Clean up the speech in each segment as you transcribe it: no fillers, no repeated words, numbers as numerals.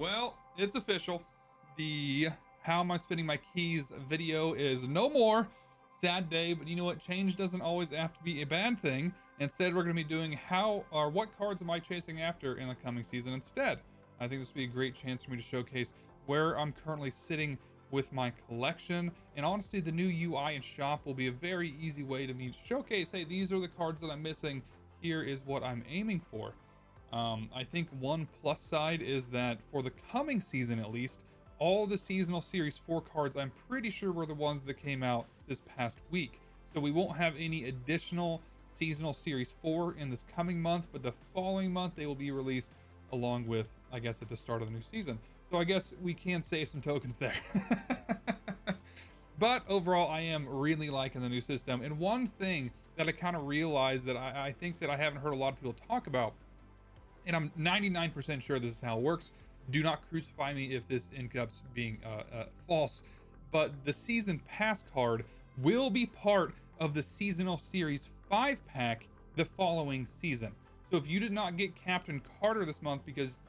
Well, it's official. The How Am I Spending My Keys video is no more. Sad day, but you know what? Change doesn't always have to be a bad thing. Instead, we're going to be doing how or what cards am I chasing after in the coming season instead. I think this would be a great chance for me to showcase where I'm currently sitting with my collection. And honestly, the new UI and shop will be a very easy way to me showcase, hey, these are the cards that I'm missing. Here is what I'm aiming for. I think one plus side is that for the coming season, at least, all the seasonal series 4 cards I'm pretty sure were the ones that came out this past week. So we won't have any additional seasonal series 4 in this coming month, but the following month they will be released along with, I guess, at the start of the new season. So I guess we can save some tokens there. But overall, I am really liking the new system. And one thing that I kind of realized that I think that I haven't heard a lot of people talk about, and I'm 99% sure this is how it works. Do not crucify me if this ends up being false, but the season pass card will be part of the seasonal series 5 pack the following season. So if you did not get Captain Carter this month because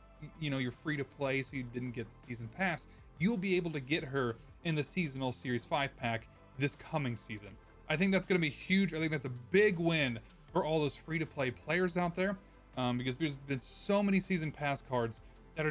you're free to play, so you didn't get the season pass, you'll be able to get her in the seasonal series 5 pack this coming season. I think that's going to be huge. I think that's a big win for all those free to play players out there. Because there's been so many season pass cards that are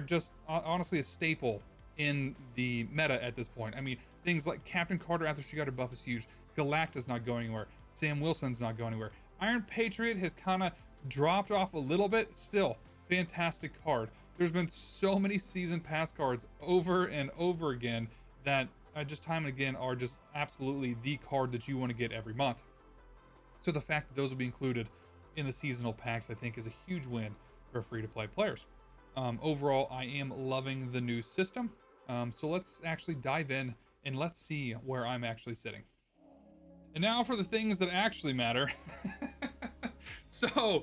just honestly a staple in the meta at this point. I mean, things like Captain Carter after she got her buff is huge. Galacta's not going anywhere. Sam Wilson's not going anywhere. Iron Patriot has kind of dropped off a little bit. Still, fantastic card. There's been so many season pass cards over and over again that just time and again are just absolutely the card that you want to get every month. So the fact that those will be included in the seasonal packs, I think, is a huge win for free-to-play players. Overall, I am loving the new system. So let's actually dive in and let's see where I'm actually sitting. And now for the things that actually matter. So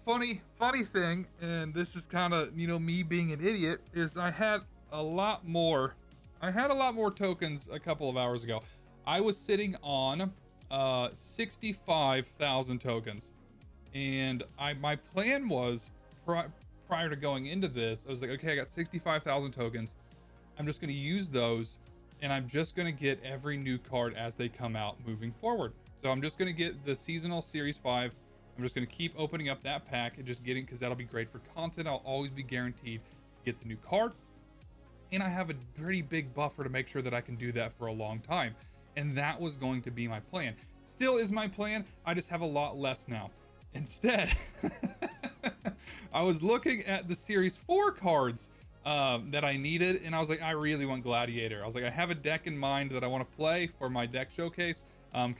funny thing, and this is kind of me being an idiot, is I had a lot more tokens a couple of hours ago. I was sitting on 65,000 tokens. And my plan was prior to going into this, I was like, okay, I got 65,000 tokens. I'm just going to use those, and I'm just going to get every new card as they come out moving forward. So I'm just going to get the seasonal series 5. I'm just going to keep opening up that pack and just getting, because that'll be great for content. I'll always be guaranteed to get the new card. And I have a pretty big buffer to make sure that I can do that for a long time. And that was going to be my plan. Still is my plan. I just have a lot less now. Instead, I was looking at the series 4 cards that I needed, and I was like, I really want Gladiator. I was like, I have a deck in mind that I want to play for my deck showcase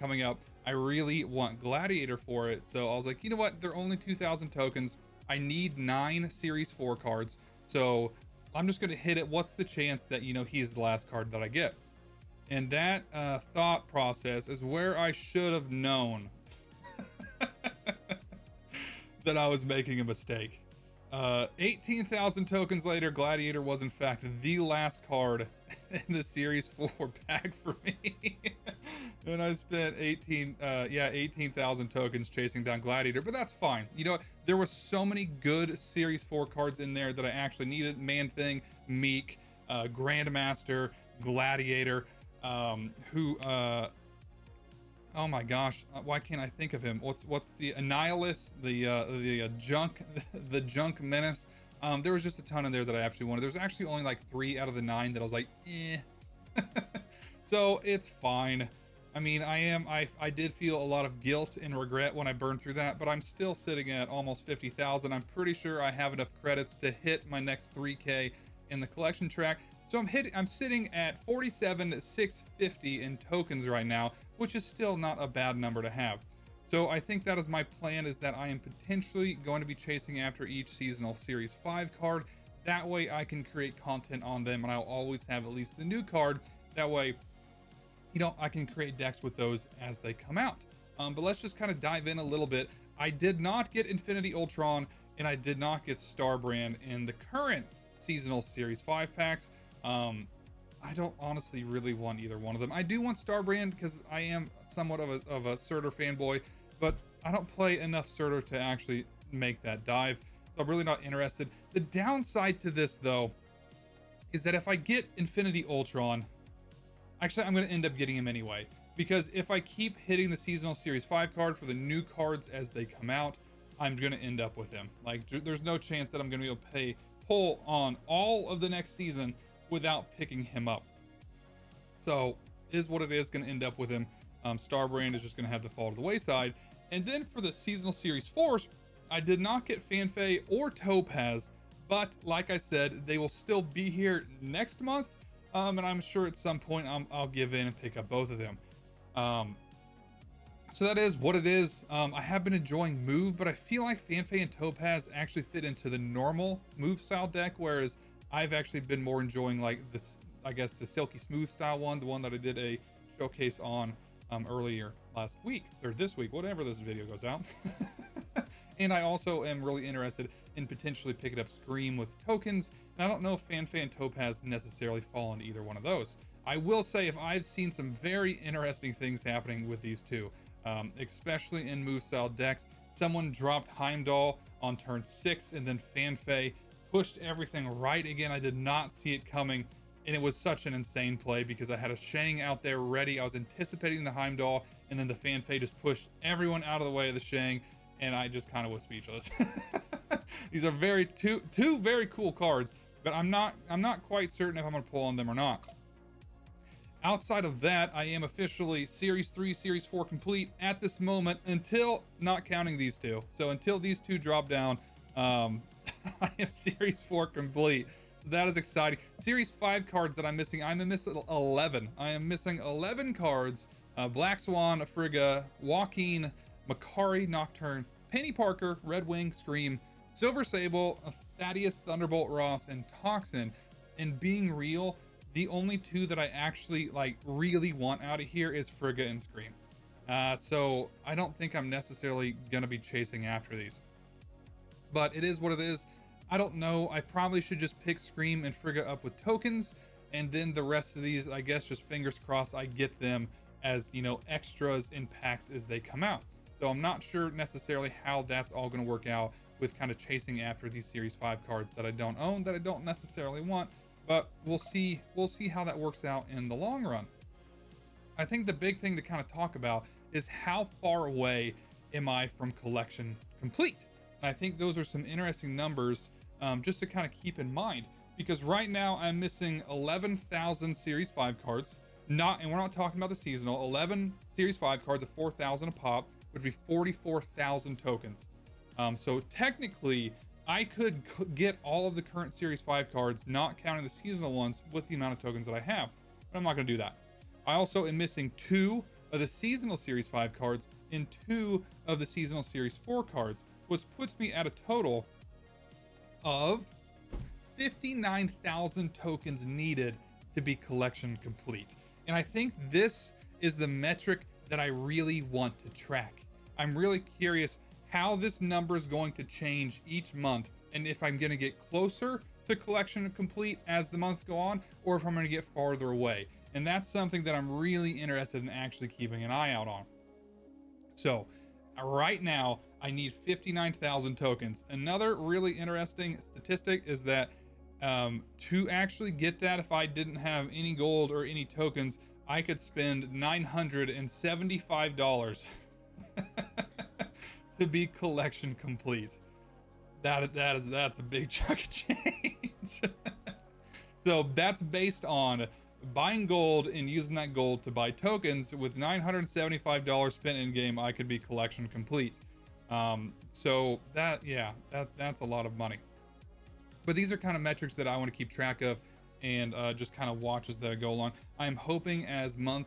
coming up. I really want Gladiator for it. So I was like, you know what? They're only 2,000 tokens. I need 9 series 4 cards. So I'm just going to hit it. What's the chance that, he's the last card that I get? And that thought process is where I should have known that I was making a mistake. 18,000 tokens later, Gladiator was in fact the last card in the series 4 pack for me. And I spent 18,000 tokens chasing down Gladiator, but that's fine. There were so many good series 4 cards in there that I actually needed. Man-Thing, Meek, Grandmaster, Gladiator, oh my gosh, why can't I think of him? What's the Annihilus, the Junk, the Junk Menace? There was just a ton in there that I actually wanted. There's actually only like 3 out of the 9 that I was like, eh. So it's fine. I mean, I did feel a lot of guilt and regret when I burned through that, but I'm still sitting at almost 50,000. I'm pretty sure I have enough credits to hit my next 3K in the collection track. So I'm sitting at 47,650 in tokens right now, which is still not a bad number to have. So I think that is my plan, is that I am potentially going to be chasing after each seasonal series 5 card. That way I can create content on them, and I'll always have at least the new card. That way, I can create decks with those as they come out. But let's just kind of dive in a little bit. I did not get Infinity Ultron, and I did not get Starbrand in the current seasonal series 5 packs. I don't honestly really want either one of them. I do want Starbrand because I am somewhat of a Surtur fanboy, but I don't play enough Surtur to actually make that dive. So I'm really not interested. The downside to this, though, is that if I get Infinity Ultron, actually, I'm going to end up getting him anyway. Because if I keep hitting the Seasonal Series 5 card for the new cards as they come out, I'm going to end up with him. Like, there's no chance that I'm going to be able to pull on all of the next season without picking him up. So, is what it is, going to end up with him. Starbrand is just going to have to fall to the wayside. And then for the Seasonal Series 4s, I did not get Fanfei or Topaz, but like I said, they will still be here next month. And I'm sure at some point I'll give in and pick up both of them. So that is what it is. I have been enjoying Move, but I feel like Fanfei and Topaz actually fit into the normal Move style deck, whereas I've actually been more enjoying like this, I guess, the Silky Smooth style one, the one that I did a showcase on earlier last week, or this week, whatever this video goes out. And I also am really interested in potentially picking up Scream with tokens. And I don't know if Fanfei and Topaz necessarily fall into either one of those. I will say, if I've seen some very interesting things happening with these two, especially in move style decks. Someone dropped Heimdall on turn 6, and then Fanfei pushed everything right again. I did not see it coming, and it was such an insane play because I had a Shang out there ready. I was anticipating the Heimdall, and then the Fanfei just pushed everyone out of the way of the Shang, and I just kind of was speechless. These are two very cool cards, but I'm not quite certain if I'm gonna pull on them or not. Outside of that, I am officially Series 3, Series 4 complete at this moment, until not counting these two. So until these two drop down, I am Series 4 complete. That is exciting. Series 5 cards that I'm missing, I'm missing 11. I am missing 11 cards. Black Swan, Frigga, Joaquin, Makari, Nocturne, Penny Parker, Red Wing, Scream, Silver Sable, Thaddeus, Thunderbolt Ross, and Toxin. And being real, the only two that I actually really want out of here is Frigga and Scream. So I don't think I'm necessarily gonna be chasing after these, but it is what it is. I don't know. I probably should just pick Scream and Frigga up with tokens, and then the rest of these, I guess, just fingers crossed I get them as, you know, extras in packs as they come out. So I'm not sure necessarily how that's all going to work out with kind of chasing after these Series 5 cards that I don't own, that I don't necessarily want. But we'll see how that works out in the long run. I think the big thing to kind of talk about is how far away am I from collection complete. And I think those are some interesting numbers just to kind of keep in mind, because right now I'm missing 11,000 Series 5 cards. And we're not talking about the seasonal. 11 Series 5 cards of 4,000 a pop would be 44,000 tokens. So technically, I could get all of the current Series 5 cards, not counting the seasonal ones, with the amount of tokens that I have. But I'm not going to do that. I also am missing 2 of the seasonal Series 5 cards and 2 of the seasonal Series 4 cards, which puts me at a total of 59,000 tokens needed to be collection complete. And I think this is the metric that I really want to track. I'm really curious how this number is going to change each month, and if I'm going to get closer to collection complete as the months go on, or if I'm going to get farther away. And that's something that I'm really interested in actually keeping an eye out on. So right now I need 59,000 tokens. Another really interesting statistic is that to actually get that, if I didn't have any gold or any tokens, I could spend $975 to be collection complete. That's a big chunk of change. So that's based on buying gold and using that gold to buy tokens. With $975 spent in game, I could be collection complete. So that's a lot of money. But these are kind of metrics that I want to keep track of and just kind of watch as they go along. I'm hoping as months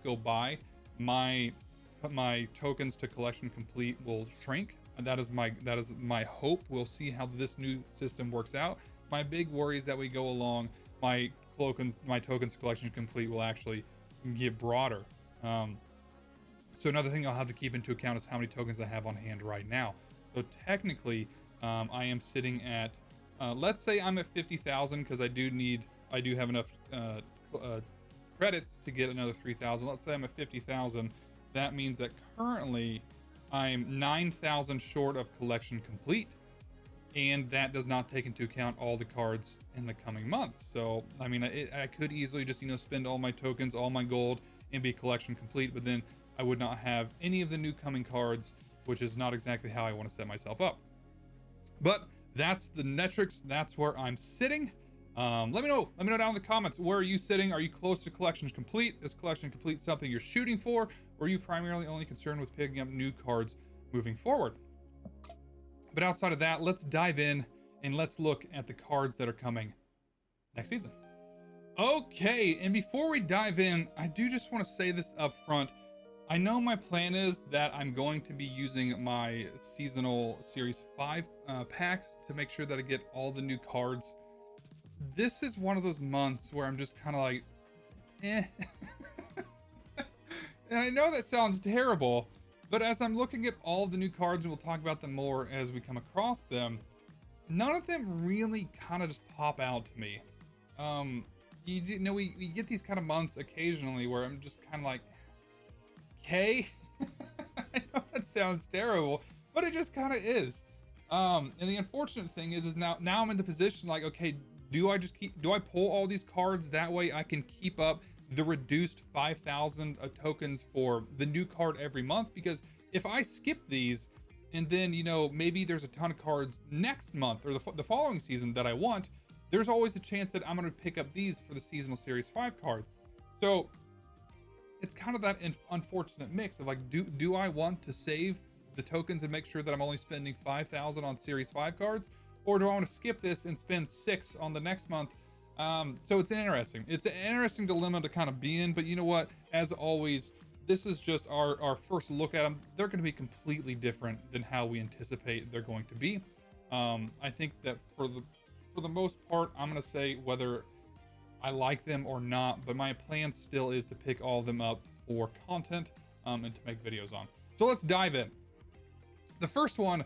go by, my tokens to collection complete will shrink. And that is my hope. We'll see how this new system works out. My big worry is that we go along, my tokens collection complete will actually get broader. So another thing I'll have to keep into account is how many tokens I have on hand right now. So technically, I am sitting at, let's say I'm at 50,000, because I do have enough credits to get another 3,000. Let's say I'm at 50,000. That means that currently I'm 9,000 short of collection complete. and that does not take into account all the cards in the coming months. So I mean, I could easily just, you know, spend all my tokens, all my gold, and be collection complete, but then I would not have any of the new coming cards, which is not exactly how I want to set myself up. But that's the metrics. That's where I'm sitting. Let me know down in the comments, where are you sitting? Are you close to collections complete? Is collection complete something you're shooting for, or are you primarily only concerned with picking up new cards moving forward? But outside of that, let's dive in and let's look at the cards that are coming next season. Okay, and before we dive in, I do just want to say this up front. I know my plan is that I'm going to be using my seasonal series 5 packs to make sure that I get all the new cards. This is one of those months where I'm just kind of like, eh. And I know that sounds terrible, but as I'm looking at all the new cards, and we'll talk about them more as we come across them, none of them really kind of just pop out to me. You know, we get these kind of months occasionally where I'm just kind of like, okay. I know that sounds terrible, but it just kind of is. And the unfortunate thing is now I'm in the position like, okay, do I pull all these cards that way I can keep up the reduced 5,000 tokens for the new card every month? Because if I skip these, and then, you know, maybe there's a ton of cards next month or the following season that I want, there's always a chance that I'm going to pick up these for the seasonal series 5 cards. So it's kind of that unfortunate mix of like, do I want to save the tokens and make sure that I'm only spending 5,000 on series 5 cards, or do I want to skip this and spend 6 on the next month? So it's an interesting dilemma to kind of be in. But you know what, as always, this is just our first look at them. They're going to be completely different than how we anticipate they're going to be. I think that for the most part, I'm going to say whether I like them or not, but my plan still is to pick all of them up for content and to make videos on. So let's dive in. The first one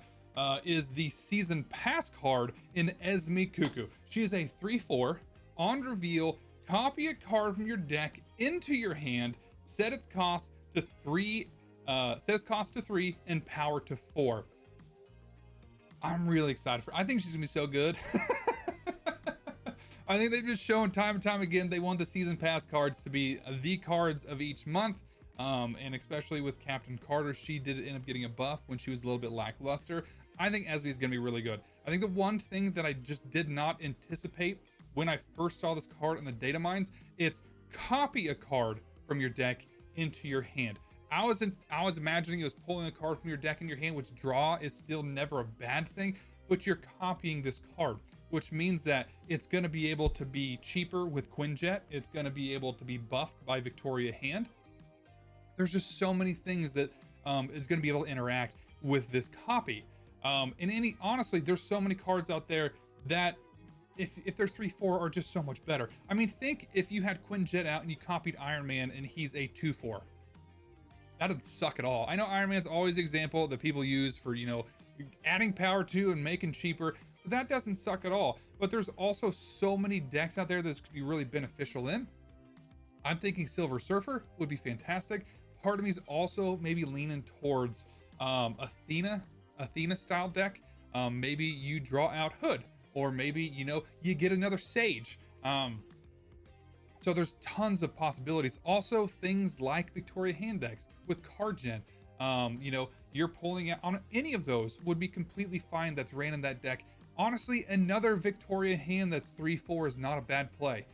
is the season pass card in Esme Cuckoo. She is a 3/4. On reveal, copy a card from your deck into your hand, set its cost to 3, and power to 4. I'm really excited for. I think she's gonna be so good. I think they've just shown time and time again they want the season pass cards to be the cards of each month. And especially with Captain Carter, she did end up getting a buff when she was a little bit lackluster. I think Esme's gonna be really good. I think the one thing that I just did not anticipate when I first saw this card in the data mines, it's copy a card from your deck into your hand. I was imagining it was pulling a card from your deck in your hand, which draw is still never a bad thing, but you're copying this card, which means that it's going to be able to be cheaper with Quinjet. It's going to be able to be buffed by Victoria Hand. There's just so many things that is going to be able to interact with this copy. Honestly, there's so many cards out there that if they're 3/4 are just so much better. I mean, think if you had Quinjet out and you copied Iron Man and he's a 2/4. That doesn't suck at all. I know Iron Man's always the example that people use for, you know, adding power to and making cheaper. But that doesn't suck at all. But there's also so many decks out there that this could be really beneficial in. I'm thinking Silver Surfer would be fantastic. Part of me is also maybe leaning towards Athena style deck. Maybe you draw out Hood, or maybe, you know, you get another Sage. So there's tons of possibilities. Also, things like Victoria Hand decks with card gen. You know, you're pulling out on any of those would be completely fine. That's ran in that deck. Honestly, another Victoria Hand that's 3/4 is not a bad play.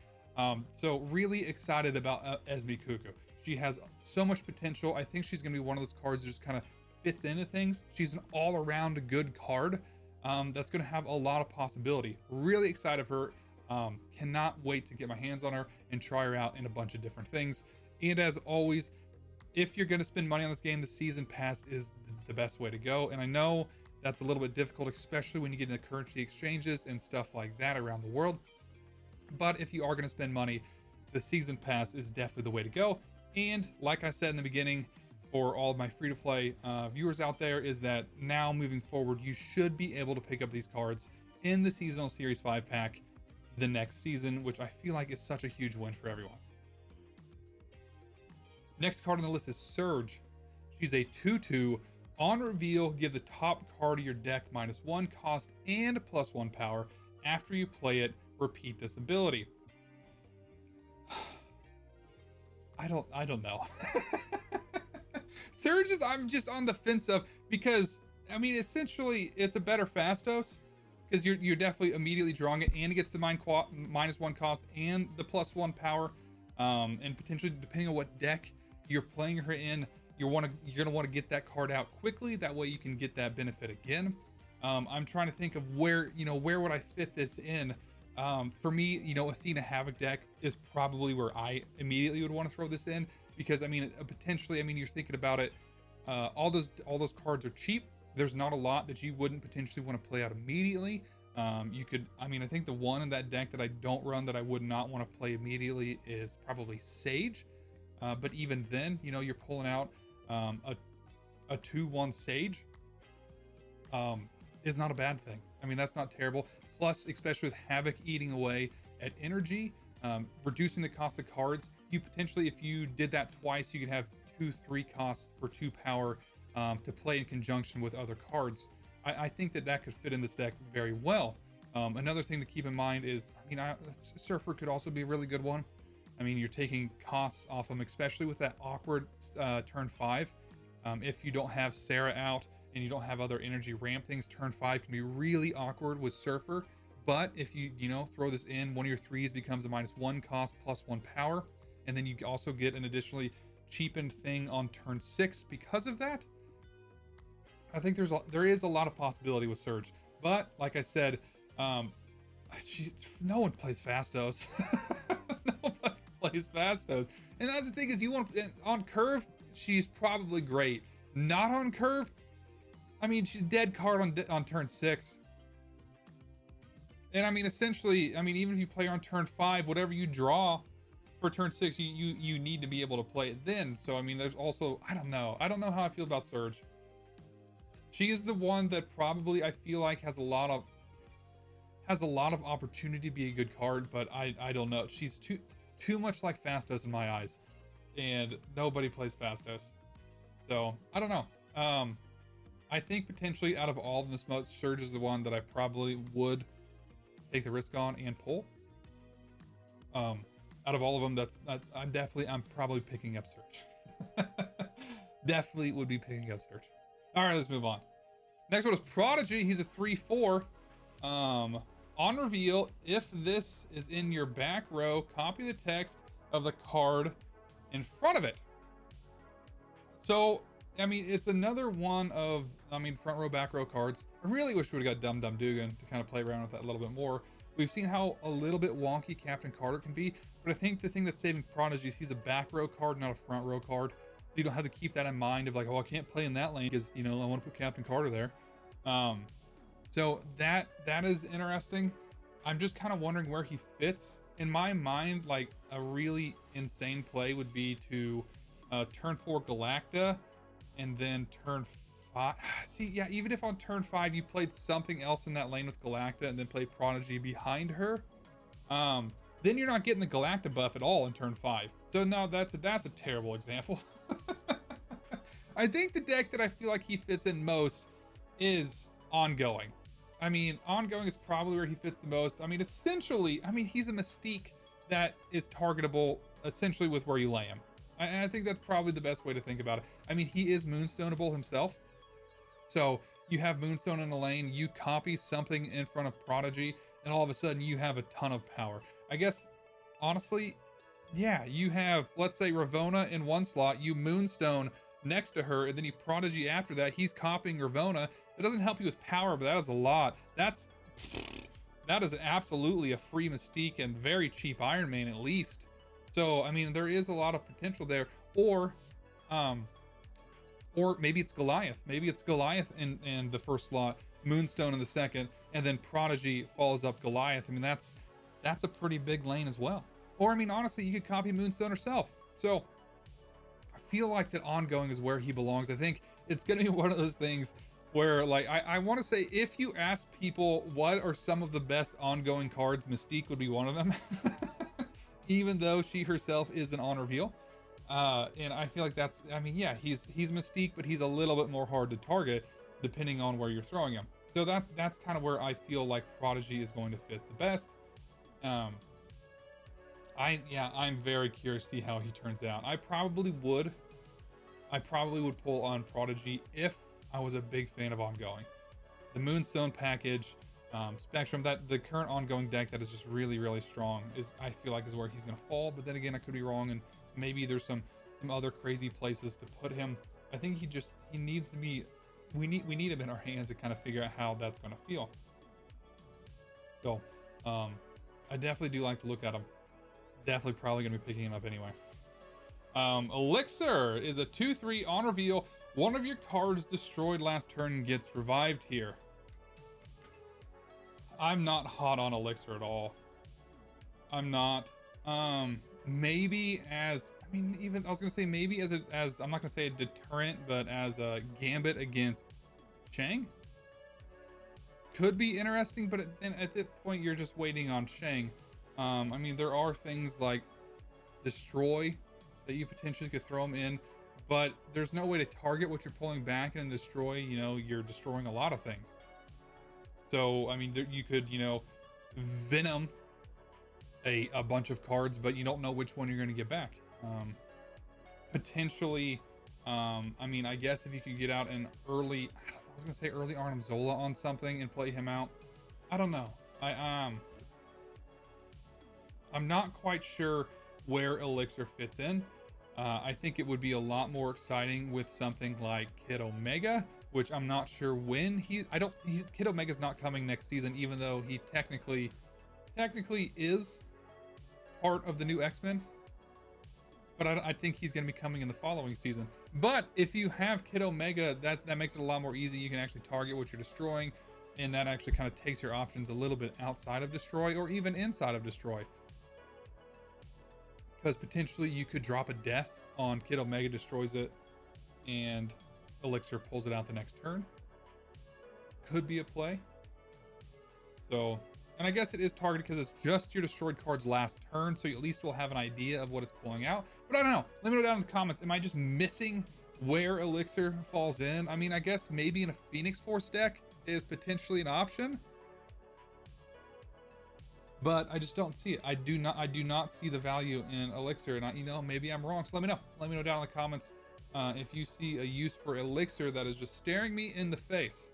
So really excited about Esme Cuckoo. She has so much potential. I think she's gonna be one of those cards that just kind of fits into things. She's an all-around good card that's gonna have a lot of possibility. Really excited for her. Cannot wait to get my hands on her and try her out in a bunch of different things. And as always, if you're going to spend money on this game, the season pass is the best way to go. And I know that's a little bit difficult, especially when you get into currency exchanges and stuff like that around the world. But if you are going to spend money, the season pass is definitely the way to go. And like I said in the beginning, for all of my free-to-play viewers out there, is that now moving forward, you should be able to pick up these cards in the seasonal series 5 pack the next season, which I feel like is such a huge win for everyone. Next card on the list is Surge. She's a 2/2 On reveal, give the top card of your deck -1 cost and +1 power. After you play it, repeat this ability. I don't know. Surge is, I'm just on the fence of, because I mean essentially it's a better Fastos, because you're definitely immediately drawing it, and it gets the -1 cost and the +1 power, and potentially depending on what deck you're playing her in, you're gonna want to get that card out quickly. That way you can get that benefit again. I'm trying to think of where would I fit this in. For me, Athena Havoc deck is probably where I immediately would want to throw this in, because I mean, potentially, I mean, you're thinking about it. All those cards are cheap. There's not a lot that you wouldn't potentially want to play out immediately. You could, I mean, I think the one in that deck that I don't run that I would not want to play immediately is probably Sage. But even then, you're pulling out a 2/1 Sage. Is not a bad thing. I mean, that's not terrible. Plus, especially with Havoc eating away at energy, reducing the cost of cards, you potentially, if you did that twice, you could have 2/3 costs for 2 power to play in conjunction with other cards. I think that could fit in this deck very well. Another thing to keep in mind is, I mean, Surfer could also be a really good one. I mean, you're taking costs off them, especially with that awkward turn 5. If you don't have Sarah out and you don't have other energy ramp things, turn 5 can be really awkward with Surfer. But if you throw this in, one of your 3s becomes a -1 cost +1 power, and then you also get an additionally cheapened thing on turn 6 because of that. I think there is a lot of possibility with Surge. But like I said, no one plays Fastos. Nobody plays Fastos. And that's the thing, is on curve, she's probably great. Not on curve, I mean, she's dead card on turn 6. And I mean, essentially, I mean, even if you play her on turn 5, whatever you draw for turn 6, you need to be able to play it then. So I mean, there's also, I don't know how I feel about Surge. She is the one that probably I feel like has a lot of opportunity to be a good card, but I don't know. She's too much like Fastos in my eyes, and nobody plays Fastos. So I don't know. I think potentially out of all of this, Surge is the one that I probably would take the risk on and pull. Out of all of them, I'm probably picking up Surge. Definitely would be picking up Surge. All right, let's move on. Next one is Prodigy. He's a 3/4. On reveal, if this is in your back row, copy the text of the card in front of it. So, I mean, it's another one of, front row, back row cards. I really wish we would have got Dum Dum Dugan to kind of play around with that a little bit more. We've seen how a little bit wonky Captain Carter can be, but I think the thing that's saving Prodigy is he's a back row card, not a front row card. So you don't have to keep that in mind of like, oh, I can't play in that lane because, I want to put Captain Carter there. So that is interesting. I'm just kind of wondering where he fits. In my mind, like a really insane play would be to turn 4 Galacta and then turn 5. See, yeah, even if on turn 5 you played something else in that lane with Galacta and then played Prodigy behind her, then you're not getting the Galacta buff at all in turn 5. So no, that's a terrible example. I think the deck that I feel like he fits in most is Ongoing. I mean, Ongoing is probably where he fits the most. I mean, essentially, he's a Mystique that is targetable essentially with where you lay him. I think that's probably the best way to think about it. I mean, he is Moonstoneable himself. So you have Moonstone in a lane, you copy something in front of Prodigy, and all of a sudden you have a ton of power. I guess, honestly, yeah, you have, let's say, Ravonna in one slot, you Moonstone next to her, and then you Prodigy after that. He's copying Ravonna. It doesn't help you with power, but that is a lot. That is absolutely a free Mystique and very cheap Iron Man at least. So, I mean, there is a lot of potential there. Or maybe it's Goliath. Maybe it's Goliath in the first slot, Moonstone in the second, and then Prodigy follows up Goliath. I mean, that's a pretty big lane as well. Or, I mean, honestly, you could copy Moonstone herself. So, I feel like that Ongoing is where he belongs. I think it's going to be one of those things where, like, I want to say, if you ask people what are some of the best Ongoing cards, Mystique would be one of them. Even though she herself is an on reveal. And I feel like that's, I mean, yeah, he's Mystique, but he's a little bit more hard to target depending on where you're throwing him. So that's kind of where I feel like Prodigy is going to fit the best. Um, I'm very curious to see how he turns out. I probably would pull on Prodigy if I was a big fan of Ongoing. The Moonstone package, Spectrum, that the current Ongoing deck that is just really, really strong is, I feel like, is where he's gonna fall. But then again, I could be wrong, and maybe there's some other crazy places to put him. I think he needs to be. We need him in our hands to kind of figure out how that's gonna feel. So, I definitely do like to look at him. Definitely probably gonna be picking him up anyway. Elixir is a 2/3 on reveal. One of your cards destroyed last turn gets revived here. I'm not hot on Elixir at all. I'm not. Maybe as, I mean, even I was gonna say maybe as I'm not gonna say a deterrent, but as a gambit against Shang. Could be interesting, but at that point you're just waiting on Shang. I mean, there are things like Destroy that you potentially could throw him in, but there's no way to target what you're pulling back and Destroy. You know, you're destroying a lot of things. So, I mean, you could, you know, Venom a bunch of cards, but you don't know which one you're going to get back. Potentially, I mean, I guess if you could get out an early, I was going to say early Arnim Zola on something and play him out. I don't know. I'm not quite sure where Elixir fits in. I think it would be a lot more exciting with something like Kid Omega, which I'm not sure when Kid Omega's not coming next season, even though he technically is part of the new X-Men. But I think he's going to be coming in the following season. But if you have Kid Omega, that makes it a lot more easy. You can actually target what you're destroying, and that actually kind of takes your options a little bit outside of Destroy or even inside of Destroy. Because potentially you could drop a death on Kid Omega, destroys it, and Elixir pulls it out the next turn. Could be a play. So, and I guess it is targeted because it's just your destroyed cards last turn, so you at least will have an idea of what it's pulling out. But I don't know. Let me know down in the comments. Am I just missing where Elixir falls in? I mean, I guess maybe in a Phoenix Force deck is potentially an option, but I just don't see it. I do not see the value in Elixir, and you know, maybe I'm wrong. So let me know. Let me know down in the comments if you see a use for Elixir that is just staring me in the face.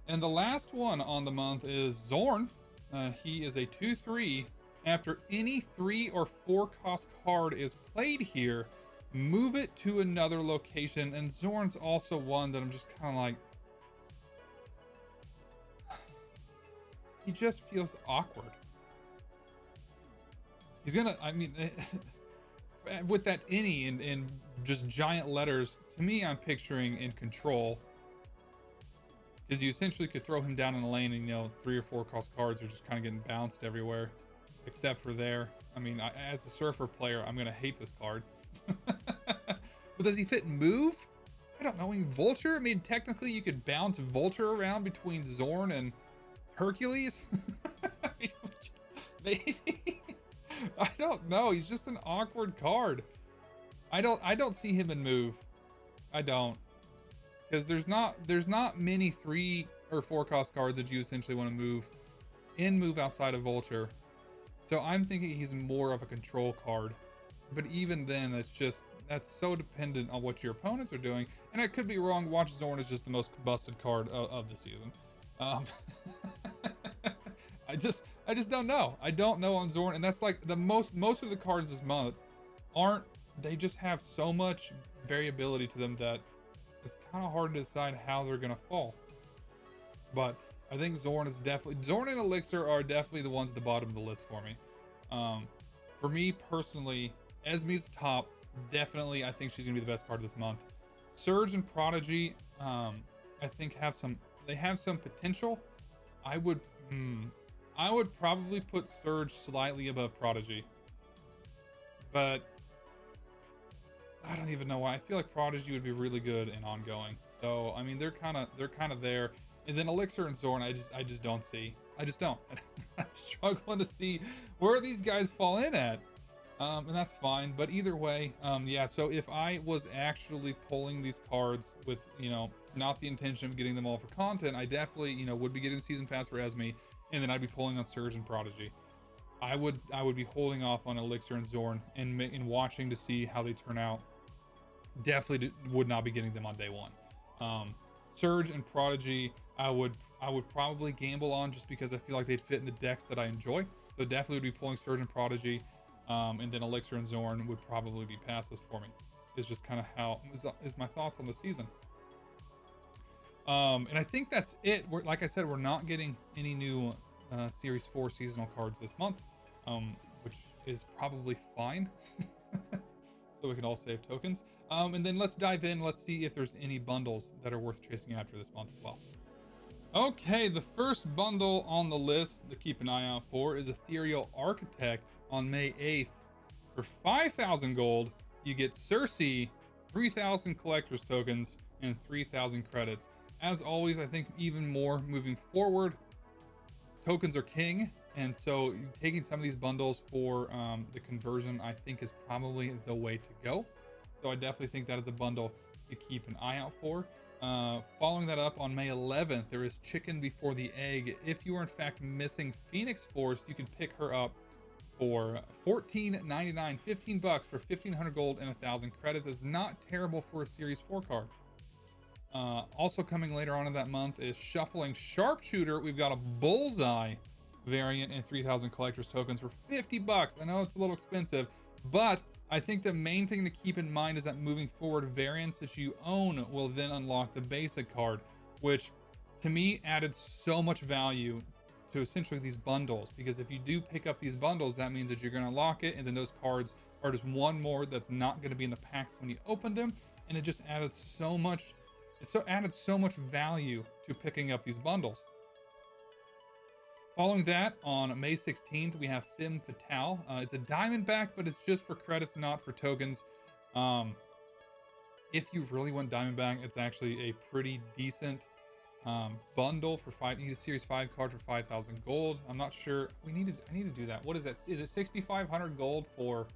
And the last one on the month is Zorn. He is a 2/3. After any 3 or 4 cost card is played here, move it to another location. And Zorn's also one that I'm just kind of like, he just feels awkward. He's gonna, I mean, with that any in just giant letters, to me, I'm picturing in Control. Because you essentially could throw him down in a lane and, you know, 3 or 4 cost cards are just kind of getting bounced everywhere. Except for there. I mean, as a Surfer player, I'm going to hate this card. But does he fit in Move? I don't know. I mean, Vulture? I mean, technically you could bounce Vulture around between Zorn and Hercules. Maybe. I don't know. He's just an awkward card. I don't see him in Move. I don't. Because there's not many 3 or 4 cost cards that you essentially want to move outside of Vulture. So I'm thinking he's more of a control card. But even then, that's so dependent on what your opponents are doing. And I could be wrong. Watch Zorn is just the most busted card of the season. I just don't know. I don't know on Zorn, and that's like the most of the cards this month they just have so much variability to them that it's kind of hard to decide how they're gonna fall. But I think Zorn and Elixir are definitely the ones at the bottom of the list for me. For me personally, Esme's top. Definitely, I think she's gonna be the best card this month. Surge and Prodigy, I think have some potential. I would probably put Surge slightly above Prodigy, but I don't even know why. I feel like Prodigy would be really good and ongoing. So I mean, they're kind of there. And then Elixir and Zorn, I just don't see. I just don't. I'm struggling to see where these guys fall in at. And that's fine. But either way, yeah. So if I was actually pulling these cards with, not the intention of getting them all for content, I definitely, would be getting the season pass for Esme, and then I'd be pulling on Surge and Prodigy. I would be holding off on Elixir and Zorn and watching to see how they turn out. Definitely would not be getting them on day one. Surge and Prodigy, I would probably gamble on just because I feel like they'd fit in the decks that I enjoy. So definitely would be pulling Surge and Prodigy, and then Elixir and Zorn would probably be passes for me. It's just kind of how is my thoughts on the season. And I think that's it. Like I said, we're not getting any new Series 4 seasonal cards this month, which is probably fine. So we can all save tokens. And then let's dive in. Let's see if there's any bundles that are worth chasing after this month as well. Okay, the first bundle on the list to keep an eye out for is Ethereal Architect on May 8th. For 5,000 gold, you get Cersei, 3,000 collector's tokens, and 3,000 credits. As always, I think even more moving forward, tokens are king. And so taking some of these bundles for the conversion, I think, is probably the way to go. So I definitely think that is a bundle to keep an eye out for. Following that up on May 11th, there is Chicken Before the Egg. If you are in fact missing Phoenix Force, you can pick her up for $14.99, 15 bucks for 1,500 gold and 1,000 credits. Is not terrible for a Series 4 card. Also coming later on in that month is Shuffling Sharpshooter. We've got a Bullseye variant and 3,000 collector's tokens for 50 bucks. I know it's a little expensive, but I think the main thing to keep in mind is that moving forward, variants that you own will then unlock the basic card, which to me added so much value to essentially these bundles. Because if you do pick up these bundles, that means that you're going to unlock it, and then those cards are just one more that's not going to be in the packs when you open them, and it just added so much. Added so much value to picking up these bundles. Following that, on May 16th, we have Femme Fatale. It's a Diamondback, but it's just for credits, not for tokens. If you really want Diamondback, it's actually a pretty decent bundle for 5. You need a Series 5 card for 5,000 gold. I'm not sure. I need to do that. What is that? Is it 6,500 gold for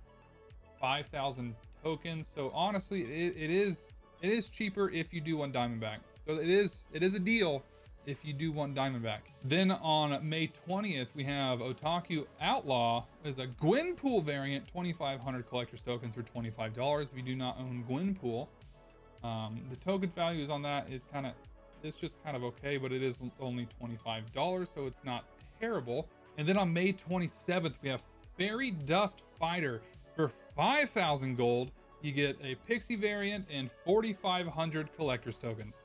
5,000 tokens? So honestly, it is cheaper if you do want Diamondback. So it is a deal if you do want Diamondback. Then on May 20th, we have Otaku Outlaw as a Gwenpool variant, 2,500 collector's tokens for $25. If you do not own Gwenpool, the token values on that is it's just kind of okay, but it is only $25, so it's not terrible. And then on May 27th, we have Fairy Dust Fighter for 5,000 gold. You get a Pixie variant and 4,500 collector's tokens.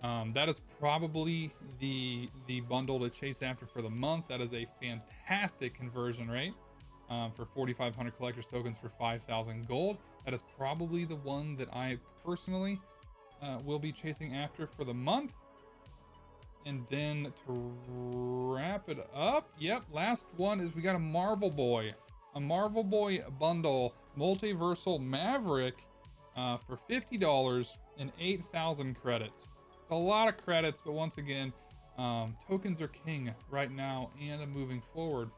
That is probably the bundle to chase after for the month. That is a fantastic conversion rate for 4,500 collector's tokens for 5,000 gold. That is probably the one that I personally will be chasing after for the month. And then to wrap it up, last one is we got a Marvel Boy bundle, Multiversal Maverick for $50 and 8,000 credits. It's a lot of credits, but once again, tokens are king right now and moving forward.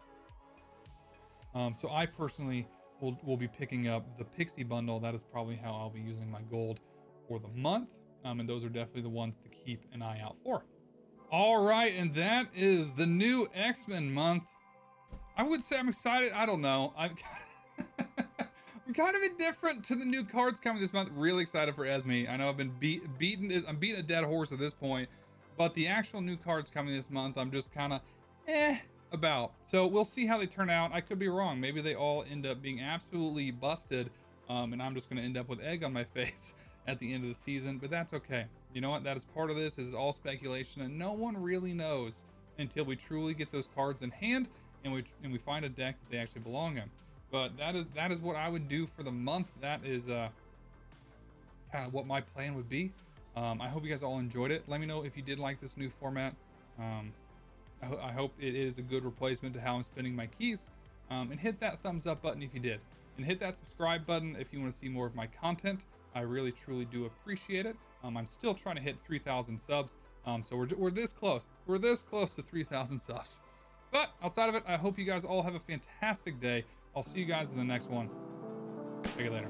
So I personally will be picking up the Pixie bundle. That is probably how I'll be using my gold for the month. And those are definitely the ones to keep an eye out for. All right, and that is the new X-Men month. I would say I'm excited. I don't know. I'm kind of indifferent to the new cards coming this month. Really excited for Esme. I know I've been beating a dead horse at this point, but the actual new cards coming this month, I'm just kind of about. So we'll see how they turn out. I could be wrong. Maybe they all end up being absolutely busted, and I'm just going to end up with egg on my face at the end of the season, but that's okay. You know what? That is part of this. This is all speculation, and no one really knows until we truly get those cards in hand and we find a deck that they actually belong in. But that is what I would do for the month. That is kind of what my plan would be. I hope you guys all enjoyed it. Let me know if you did like this new format. I hope it is a good replacement to how I'm spending my keys. And hit that thumbs up button if you did, and hit that subscribe button if you want to see more of my content. I really truly do appreciate it. I'm still trying to hit 3,000 subs, so we're this close. We're this close to 3,000 subs. But outside of it, I hope you guys all have a fantastic day. I'll see you guys in the next one. Take it later.